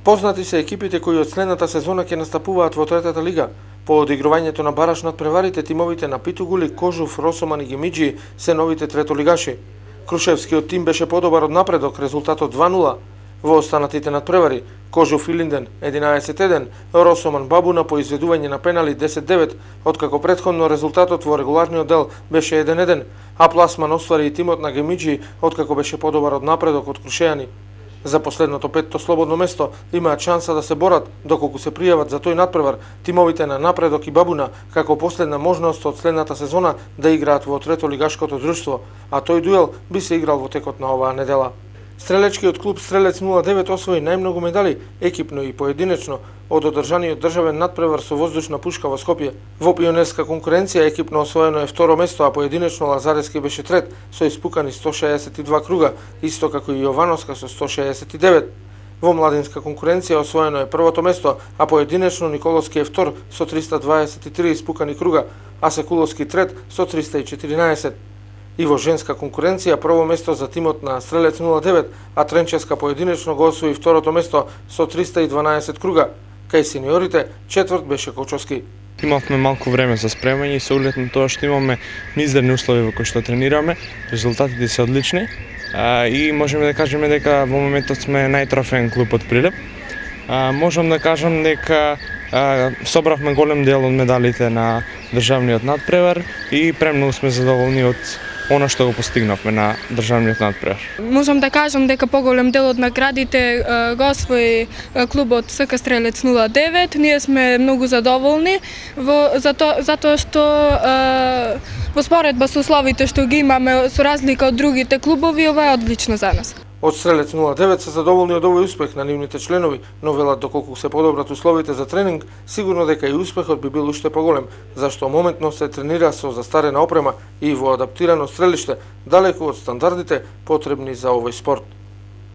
Познати се екипите кои од следната сезона ќе настапуваат во третата лига. По одигрувањето на бараш над преварите, тимовите на Питугули, Кожув, Росоман и Гемиџи се новите третолигаши. Крушевскиот тим беше подобар од напредок, резултатот 2-0. Во останатите надпревари, Кожув Илинден 11-1, Росоман Бабуна по изведување на пенали 10-9, откако претходно резултатот во регуларниот дел беше 1-1, а пласман оствари и тимот на Гемиџи, откако беше подобар од напредок од Крушејани. За последното петто слободно место имаат шанса да се борат, доколку се пријават за тој надпревар тимовите на Напредок и Бабуна, како последна можност од следната сезона да играат во третолигашкото друштво, а тој дуел би се играл во текот на оваа недела. Стрелечкиот клуб Стрелец 09 освои најмногу медали, екипно и поединечно, од одржаниот државен надпревар со воздушна пушка во Скопје. Во пионерска конкуренција екипно освоено е второ место, а поединечно Лазарески беше трет со испукани 162 круга, исто како и Јовановска со 169. Во младинска конкуренција освоено е првото место, а поединечно Николовски е втор со 323 испукани круга, а Секуловски трет со 314. И во женска конкуренција прво место за тимот на Стрелец 09, а Тренческа поединечно го освои второто место со 312 круга. Кај сениорите четврт беше Кочовски. Имавме малку време за спремање и со оглед на тоа што имаме мизерни услови во кои што тренираме, резултатите се одлични и можеме да кажеме дека во моментот сме најтрофеен клуб од Прилеп. Можам да кажам дека собравме голем дел од медалите на државниот надпревар и премногу сме задоволни од она што го постигнавме на државниот надпревар. Можам да кажам дека поголем дел од наградите го освои клубот СК Стрелец 09. Ние сме многу задоволни затоа што во споредба со условите што ги имаме со разлика од другите клубови, ова е одлично за нас. Од Стрелец 09 се задоволни од овој успех на нивните членови, но велат доколку се подобрат условите за тренинг, сигурно дека и успехот би бил уште поголем, зашто моментно се тренира со застарена опрема и во адаптирано стрелиште, далеку од стандардите потребни за овој спорт.